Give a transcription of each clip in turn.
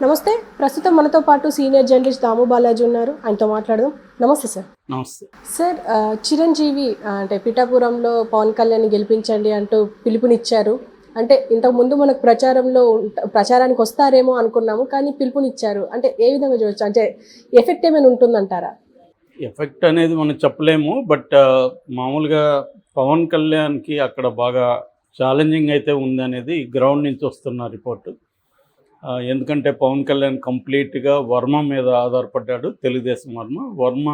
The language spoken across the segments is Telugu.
నమస్తే. ప్రస్తుతం మనతో పాటు సీనియర్ జర్నలిస్ట్ దాము బాలాజీ ఉన్నారు. ఆయనతో మాట్లాడదాం. నమస్తే సార్. నమస్తే. సార్, చిరంజీవి అంటే పిఠాపురంలో పవన్ కళ్యాణ్‌ని గెలిపించండి అంటూ పిలుపునిచ్చారు. అంటే ఇంతకుముందు మనకు ప్రచారానికి వస్తారేమో అనుకున్నాము. కానీ పిలుపునిచ్చారు. అంటే ఏ విధంగా చూడొచ్చు? అంటే ఎఫెక్ట్ ఏమైనా ఉంటుందంటారా? ఎఫెక్ట్ అనేది మనం చెప్పలేము. బట్ మామూలుగా పవన్ కళ్యాణ్‌కి అక్కడ బాగా ఛాలెంజింగ్ అయితే ఉందనేది గ్రౌండ్ నుంచి వస్తున్న రిపోర్టు. ఎందుకంటే పవన్ కళ్యాణ్ కంప్లీట్గా వర్మ మీద ఆధారపడ్డాడు. తెలుగుదేశం వర్మ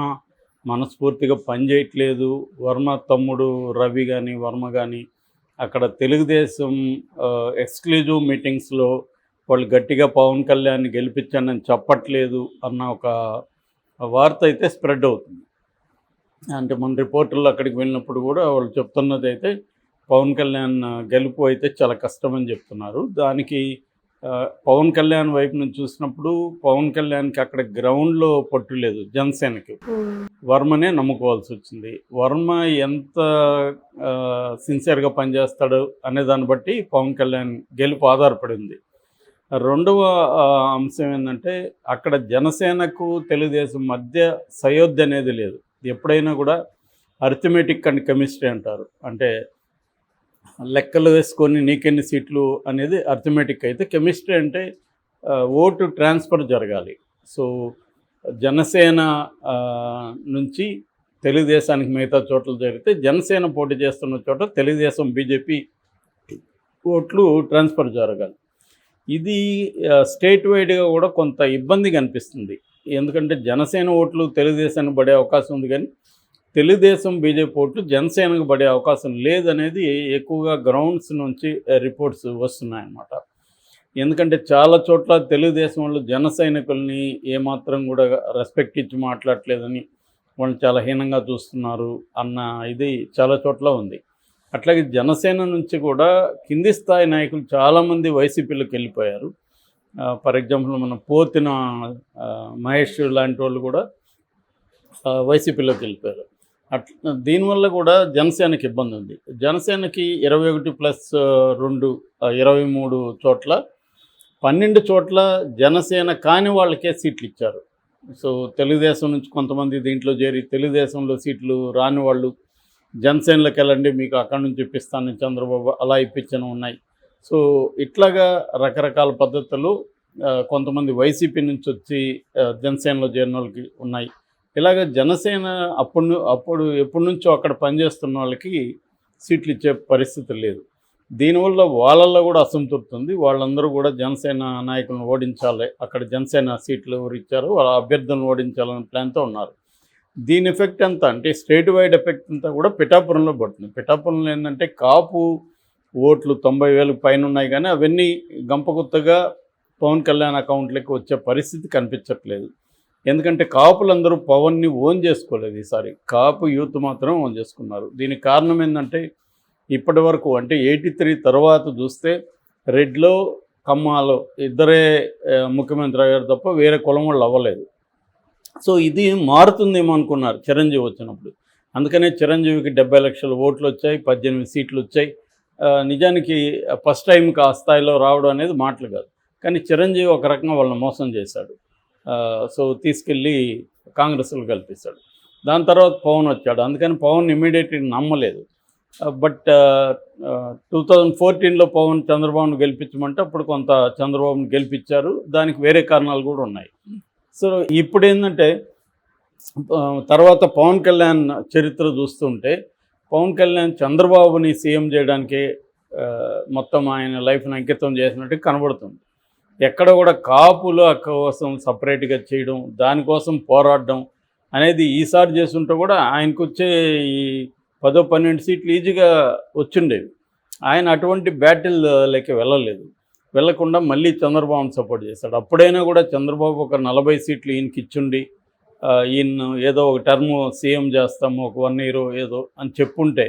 మనస్ఫూర్తిగా పనిచేయట్లేదు. వర్మ తమ్ముడు రవి కానీ వర్మ కానీ అక్కడ తెలుగుదేశం ఎక్స్క్లూజివ్ మీటింగ్స్లో వాళ్ళు గట్టిగా పవన్ కళ్యాణ్ని గెలిపించానని చెప్పట్లేదు అన్న ఒక వార్త అయితే స్ప్రెడ్ అవుతుంది. అంటే మన రిపోర్టర్లు అక్కడికి వెళ్ళినప్పుడు కూడా వాళ్ళు చెప్తున్నది అయితే పవన్ కళ్యాణ్ గెలుపు అయితే చాలా కష్టమని చెప్తున్నారు. దానికి పవన్ కళ్యాణ్ వైపు నుంచి చూసినప్పుడు పవన్ కళ్యాణ్కి అక్కడ గ్రౌండ్లో పట్టు లేదు. జనసేనకి వర్మనే నమ్ముకోవాల్సి వచ్చింది. వర్మ ఎంత సిన్సియర్గా పనిచేస్తాడు అనే దాన్ని బట్టి పవన్ కళ్యాణ్ గెలుపు ఆధారపడింది. రెండవ అంశం ఏంటంటే అక్కడ జనసేనకు తెలుగుదేశం మధ్య సయోధ్య అనేది లేదు. ఎప్పుడైనా కూడా అర్థమెటిక్ అండ్ కెమిస్ట్రీ అంటారు. అంటే లెక్కలు వేసుకొని నీకెన్ని సీట్లు అనేది అర్థమెటిక్ అయితే, కెమిస్ట్రీ అంటే ఓటు ట్రాన్స్ఫర్ జరగాలి. సో జనసేన నుంచి తెలుగుదేశానికి మిగతా చోట్ల జరిగితే జనసేన పోటీ చేస్తున్న చోట తెలుగుదేశం బీజేపీ ఓట్లు ట్రాన్స్ఫర్ జరగాలి. ఇది స్టేట్ వైడ్గా కూడా కొంత ఇబ్బందిగా అనిపిస్తుంది. ఎందుకంటే జనసేన ఓట్లు తెలుగుదేశానికి పడే అవకాశం ఉంది, కానీ తెలుగుదేశం బీజేపీ ఓట్లు జనసేనకు పడే అవకాశం లేదనేది ఎక్కువగా గ్రౌండ్స్ నుంచి రిపోర్ట్స్ వస్తున్నాయన్నమాట. ఎందుకంటే చాలా చోట్ల తెలుగుదేశం వాళ్ళు జన సైనికుల్ని ఏమాత్రం కూడా రెస్పెక్ట్ ఇచ్చి మాట్లాడలేదని, వాళ్ళు చాలా హీనంగా చూస్తున్నారు అన్న ఇది చాలా చోట్ల ఉంది. అట్లాగే జనసేన నుంచి కూడా కింది స్థాయి నాయకులు చాలామంది వైసీపీలోకి వెళ్ళిపోయారు. ఫర్ ఎగ్జాంపుల్ మన పోతిన మహేష్ లాంటి వాళ్ళు కూడా వైసీపీలోకి వెళ్ళిపోయారు. దీనివల్ల కూడా జనసేనకి ఇబ్బంది ఉంది. జనసేనకి 21+2 23 చోట్ల 12 చోట్ల జనసేన కాని వాళ్ళకే సీట్లు ఇచ్చారు. సో తెలుగుదేశం నుంచి కొంతమంది దీంట్లో చేరి తెలుగుదేశంలో సీట్లు రాని వాళ్ళు జనసేనలోకి వెళ్ళండి, మీకు అక్కడి నుంచి ఇప్పిస్తాను చంద్రబాబు అలా ఇప్పించను ఉన్నాయి. సో ఇట్లాగా రకరకాల పద్ధతులు కొంతమంది వైసీపీ నుంచి వచ్చి జనసేనలో చేరిన వాళ్ళకి ఉన్నాయి. ఇలాగ జనసేన అప్పుడు ఎప్పటి నుంచో అక్కడ పనిచేస్తున్న వాళ్ళకి సీట్లు ఇచ్చే పరిస్థితి లేదు. దీనివల్ల వాళ్ళల్లో కూడా అసంతృప్తి ఉంది. వాళ్ళందరూ కూడా జనసేన నాయకులను ఓడించాలి, అక్కడ జనసేన సీట్లు ఎవరు ఇచ్చారో వాళ్ళ అభ్యర్థులను ఓడించాలనే ప్లాన్తో ఉన్నారు. దీని ఎఫెక్ట్ అంతా అంటే స్టేట్ వైడ్ ఎఫెక్ట్ అంతా కూడా పిఠాపురంలో పడుతుంది. పిఠాపురంలో ఏంటంటే కాపు ఓట్లు 90,000 పైన ఉన్నాయి, కానీ అవన్నీ గంపగుత్తగా పవన్ కళ్యాణ్ అకౌంట్లోకి వచ్చే పరిస్థితి కనిపించట్లేదు. ఎందుకంటే కాపులందరూ పవన్ని ఓన్ చేసుకోలేదు. ఈసారి కాపు యూత్ మాత్రం ఓన్ చేసుకున్నారు. దీనికి కారణం ఏంటంటే ఇప్పటి వరకు అంటే 83 తర్వాత చూస్తే రెడ్లో కమ్మాలో ఇద్దరే ముఖ్యమంత్రి అయ్యారు తప్ప వేరే కులం వాళ్ళు అవ్వలేదు. సో ఇది మారుతుందేమో అనుకున్నారు చిరంజీవి వచ్చినప్పుడు. అందుకనే చిరంజీవికి 70 లక్షల ఓట్లు వచ్చాయి, 18 సీట్లు వచ్చాయి. నిజానికి ఫస్ట్ టైంకి ఆ స్థాయిలో రావడం అనేది మాటలు కాదు, కానీ చిరంజీవి ఒక రకంగా వాళ్ళని మోసం చేశాడు. సో తీసుకెళ్ళి కాంగ్రెస్లో కల్పిస్తాడు. దాని తర్వాత పవన్ వచ్చాడు. అందుకని పవన్ ఇమ్మీడియట్లీ నమ్మలేదు. బట్ 2014లో పవన్ చంద్రబాబును గెలిపించమంటే అప్పుడు కొంత చంద్రబాబును గెలిపించారు. దానికి వేరే కారణాలు కూడా ఉన్నాయి. సో ఇప్పుడు ఏంటంటే తర్వాత పవన్ కళ్యాణ్ చరిత్ర చూస్తుంటే పవన్ కళ్యాణ్ చంద్రబాబుని సీఎం చేయడానికే మొత్తం ఆయన లైఫ్ని అంకితం చేసినట్టు కనబడుతుంది. ఎక్కడ కూడా కాపుల కోసం సపరేట్గా చేయడం, దానికోసం పోరాడడం అనేది ఈసారి చేస్తుంటే కూడా ఆయనకు వచ్చే ఈ 10-12 సీట్లు ఈజీగా వచ్చిండేవి. ఆయన అటువంటి బ్యాటిల్లోకి వెళ్ళకుండా మళ్ళీ చంద్రబాబుని సపోర్ట్ చేశాడు. అప్పుడైనా కూడా చంద్రబాబు ఒక 40 సీట్లు ఈయనకి ఇచ్చుండి ఈయన ఏదో ఒక టర్మ్ సీఎం చేస్తాము ఒక 1 year ఏదో అని చెప్పుంటే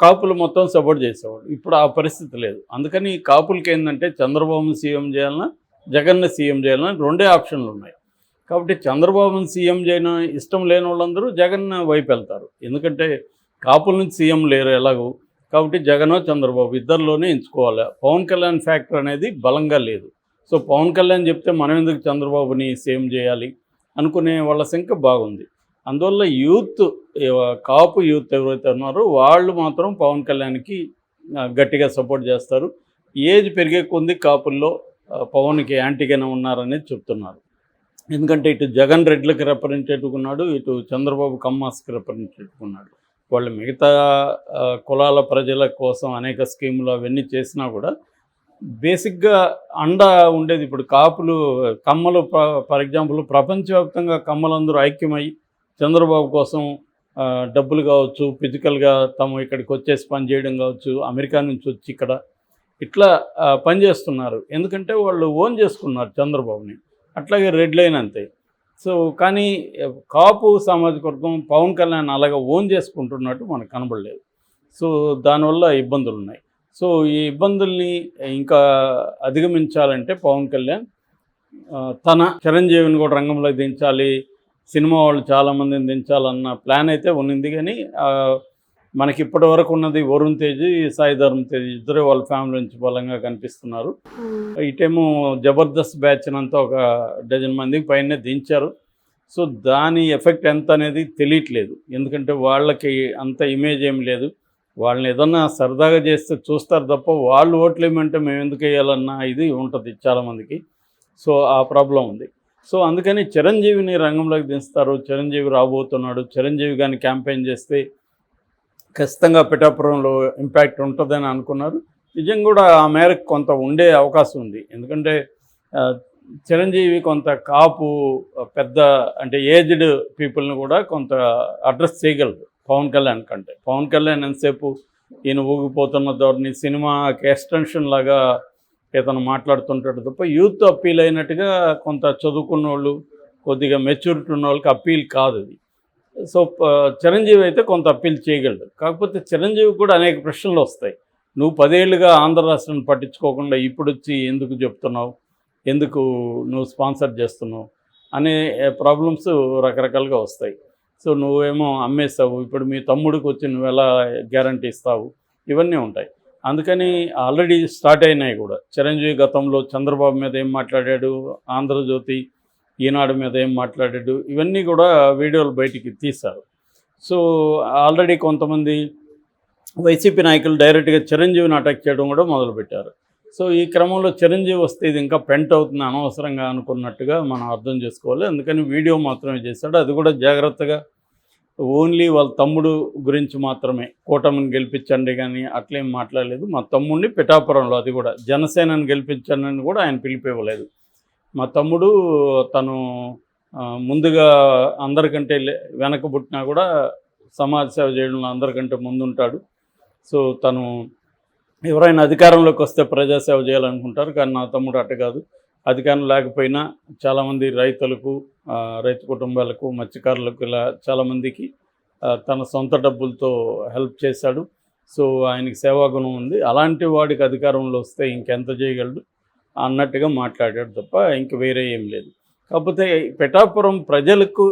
కాపులు మొత్తం సపోర్ట్ చేసేవాడు. ఇప్పుడు ఆ పరిస్థితి లేదు. అందుకని కాపులకి ఏంటంటే చంద్రబాబుని సీఎం చేయాలన్నా జగన్ని సీఎం చేయాలన్నా రెండే ఆప్షన్లు ఉన్నాయి. కాబట్టి చంద్రబాబుని సీఎం చేయడం ఇష్టం లేని వాళ్ళందరూ జగన్ వైపు వెళ్తారు. ఎందుకంటే కాపుల నుంచి సీఎం లేరు ఎలాగో, కాబట్టి జగనో చంద్రబాబు ఇద్దరిలోనే ఎంచుకోవాలి. పవన్ కళ్యాణ్ ఫ్యాక్టర్ అనేది బలంగా లేదు. సో పవన్ కళ్యాణ్ చెప్తే మనం ఎందుకు చంద్రబాబుని సేమ్ చేయాలి అనుకునే వాళ్ళ సంఖ్య బాగుంది. అందువల్ల యూత్, కాపు యూత్ ఎవరైతే ఉన్నారో వాళ్ళు మాత్రం పవన్ కళ్యాణ్కి గట్టిగా సపోర్ట్ చేస్తారు. ఏజ్ పెరిగే కొద్ది కాపుల్లో పవన్కి యాంటీగానే ఉన్నారనేది చెప్తున్నారు. ఎందుకంటే ఇటు జగన్ రెడ్లకు రిప్రజెంటేటివ్ ఉన్నాడు, ఇటు చంద్రబాబు కమ్మాస్కి రిప్రజెంటేటివ్ ఉన్నాడు. వాళ్ళు మిగతా కులాల ప్రజల కోసం అనేక స్కీములు అవన్నీ చేసినా కూడా బేసిక్గా అండ ఉండేది. ఇప్పుడు కాపులు, కమ్మలు, ఫర్ ఎగ్జాంపుల్ ప్రపంచవ్యాప్తంగా కమ్మలందరూ ఐక్యమై చంద్రబాబు కోసం డబ్బులు కావచ్చు, ఫిజికల్గా తాము ఇక్కడికి వచ్చేసి పని చేయడం కావచ్చు, అమెరికా నుంచి వచ్చి ఇక్కడ ఇట్లా పనిచేస్తున్నారు. ఎందుకంటే వాళ్ళు ఓన్ చేసుకున్నారు చంద్రబాబుని. అట్లాగే రెడ్ లైన్ అంతే. సో కానీ కాపు సామాజిక వర్గం పవన్ కళ్యాణ్ అలాగా ఓన్ చేసుకుంటున్నట్టు మనకు కనబడలేదు. సో దానివల్ల ఇబ్బందులు ఉన్నాయి. సో ఈ ఇబ్బందుల్ని ఇంకా అధిగమించాలంటే పవన్ కళ్యాణ్ తన చిరంజీవిని కూడా రంగంలోకి దించాలి, సినిమా వాళ్ళు చాలామందిని దించాలన్న ప్లాన్ అయితే ఉన్నింది. కానీ మనకి ఇప్పటి వరకు ఉన్నది వరుణ్ తేజ్, సాయి ధర్మ్ తేజ్ ఇద్దరే వాళ్ళ ఫ్యామిలీ నుంచి బలంగా కనిపిస్తున్నారు. ఇటేమో జబర్దస్త్ బ్యాచ్ అంతా ఒక డజన్ మందికి పైనే దించారు. సో దాని ఎఫెక్ట్ ఎంత అనేది తెలియట్లేదు. ఎందుకంటే వాళ్ళకి అంత ఇమేజ్ ఏం లేదు. వాళ్ళని ఏదన్నా సరదాగా చేస్తే చూస్తారు తప్ప వాళ్ళు ఓట్లు ఏమంటే మేము ఎందుకు వేయాలన్న ఇది ఉంటుంది చాలామందికి. సో ఆ ప్రాబ్లం ఉంది. సో అందుకని చిరంజీవిని రంగంలోకి దించుతారు. చిరంజీవి రాబోతున్నాడు, చిరంజీవి కానీ క్యాంపెయిన్ చేస్తే ఖచ్చితంగా పిఠాపురంలో ఇంపాక్ట్ ఉంటుందని అనుకున్నారు. నిజంగా కూడా ఆ మేరకు కొంత ఉండే అవకాశం ఉంది. ఎందుకంటే చిరంజీవి కొంత కాపు పెద్ద అంటే ఏజ్డ్ పీపుల్ని కూడా కొంత అడ్రస్ చేయగలరు పవన్ కళ్యాణ్ కంటే. పవన్ కళ్యాణ్ ఎంతసేపు ఈయన ఊగిపోతున్న ధోరణి సినిమాకి ఎక్స్టెన్షన్ లాగా ఇతను మాట్లాడుతుంటాడు తప్ప యూత్ అప్పీల్ అయినట్టుగా కొంత చదువుకున్న వాళ్ళు, కొద్దిగా మెచ్యూరిటీ ఉన్న వాళ్ళకి అప్పీల్ కాదు అది. సో చిరంజీవి అయితే కొంత అప్పీల్ చేయగలడు. కాకపోతే చిరంజీవి కూడా అనేక ప్రశ్నలు వస్తాయి. నువ్వు 10 ఏళ్ళుగా ఆంధ్ర రాష్ట్రాన్ని పట్టించుకోకుండా ఇప్పుడు వచ్చి ఎందుకు చెప్తున్నావు, ఎందుకు నువ్వు స్పాన్సర్ చేస్తున్నావు అనే ప్రాబ్లమ్స్ రకరకాలుగా వస్తాయి. సో నువ్వేమో అమ్మేస్తావు, ఇప్పుడు మీ తమ్ముడికి వచ్చి నువ్వు ఎలా గ్యారంటీ ఇస్తావు, ఇవన్నీ ఉంటాయి. అందుకని ఆల్రెడీ స్టార్ట్ అయినాయి కూడా. చిరంజీవి గతంలో చంద్రబాబు మీద ఏం మాట్లాడాడు, ఆంధ్రజ్యోతి, ఈనాడు మీద ఏం మాట్లాడాడు, ఇవన్నీ కూడా వీడియోలు బయటికి తీశారు. సో ఆల్రెడీ కొంతమంది వైసీపీ నాయకులు డైరెక్ట్గా చిరంజీవిని అటాక్ చేయడం కూడా మొదలుపెట్టారు. సో ఈ క్రమంలో చిరంజీవి వస్తే ఇది ఇంకా పెంట్ అవుతుంది అనవసరంగా అనుకున్నట్టుగా మనం అర్థం చేసుకోవాలి. అందుకని వీడియో మాత్రమే చేశాడు. అది కూడా జాగ్రత్తగా ఓన్లీ వాళ్ళ తమ్ముడు గురించి మాత్రమే, కూటమిని గెలిపించండి కానీ అట్లేం మాట్లాడలేదు. మా తమ్ముడిని పిఠాపురంలో, అది కూడా జనసేనని గెలిపించండి కూడా ఆయన పిలిపివ్వలేదు. మా తమ్ముడు తను ముందుగా అందరికంటే వెనకబుట్టినా కూడా సమాజ సేవ చేయడంలో అందరికంటే ముందుంటాడు. సో తను ఎవరైనా అధికారంలోకి వస్తే ప్రజాసేవ చేయాలనుకుంటారు. కానీ నా తమ్ముడు అట్ట కాదు. అధికారం లేకపోయినా చాలామంది రైతులకు, రైతు కుటుంబాలకు, మత్స్యకారులకు ఇలా చాలామందికి తన సొంత డబ్బులతో హెల్ప్ చేశాడు. సో ఆయనకి సేవాగుణం ఉంది. అలాంటి వాడికి అధికారంలో వస్తే ఇంకెంత చేయగలడు అన్నట్టుగా మాట్లాడాడు తప్ప ఇంక వేరే ఏం లేదు. కాకపోతే పిఠాపురం ప్రజలకు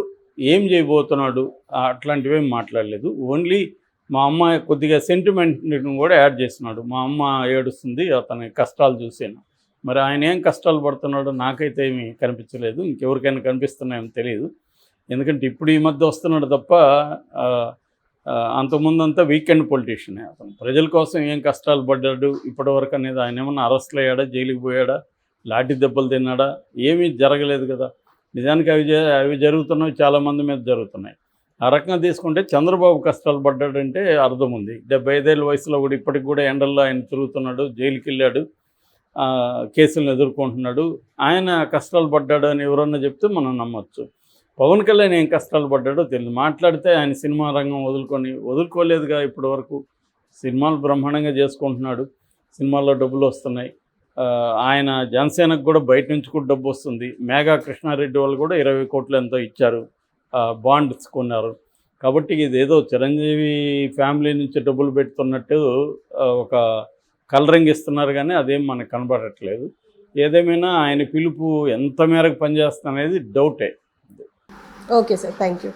ఏం చేయబోతున్నాడు అట్లాంటివేం మాట్లాడలేదు. ఓన్లీ మా అమ్మ కొద్దిగా సెంటిమెంట్ని కూడా యాడ్ చేస్తున్నాడు. మా అమ్మ ఏడుస్తుంది అతని కష్టాలు చూసాను. మరి ఆయన ఏం కష్టాలు పడుతున్నాడో నాకైతే ఏమీ కనిపించలేదు. ఇంకెవరికైనా కనిపిస్తున్నాయేమో తెలియదు. ఎందుకంటే ఇప్పుడు ఈ మధ్య వస్తున్నాడు తప్ప అంతకుముందంతా వీకెండ్ పొలిటీషియనే. అతను ప్రజల కోసం ఏం కష్టాలు పడ్డాడు ఇప్పటివరకు అనేది, ఆయన ఏమన్నా అరెస్ట్లు అయ్యాడా, జైలుకి పోయాడా, లాఠీ దెబ్బలు తిన్నాడా, ఏమీ జరగలేదు కదా. నిజానికి అవి జరుగుతున్నాయి, చాలామంది మీద జరుగుతున్నాయి. ఆ రకంగా తీసుకుంటే చంద్రబాబు కష్టాలు పడ్డాడంటే అర్థం ఉంది. 75 ఏళ్ళ వయసులో కూడా ఇప్పటికి కూడా ఎండల్లో ఆయన తిరుగుతున్నాడు, జైలుకి వెళ్ళాడు, కేసులను ఎదుర్కొంటున్నాడు. ఆయన కష్టాలు పడ్డాడు అని ఎవరన్నా చెప్తే మనం నమ్మొచ్చు. పవన్ కళ్యాణ్ ఏం కష్టాలు పడ్డాడో తెలియదు. మాట్లాడితే ఆయన సినిమా రంగం వదులుకోలేదుగా ఇప్పటి వరకు. సినిమాలు బ్రహ్మాండంగా చేసుకుంటున్నాడు, సినిమాల్లో డబ్బులు వస్తున్నాయి. ఆయన జనసేనకు కూడా బయట నుంచి కూడా డబ్బు వస్తుంది. మేఘా కృష్ణారెడ్డి వాళ్ళు కూడా 20 కోట్లు ఎంతో ఇచ్చారు, బాండ్స్ కొన్నారు. కాబట్టి ఇదేదో చిరంజీవి ఫ్యామిలీ నుంచి డబ్బులు పెడుతున్నట్టు ఒక కలరింగ్ ఇస్తున్నారు, కానీ అదేం మనకు కనబడట్లేదు. ఏదేమైనా ఆయన పిలుపు ఎంత మేరకు పనిచేస్తుంది అనేది డౌటే. Okay sir, thank you.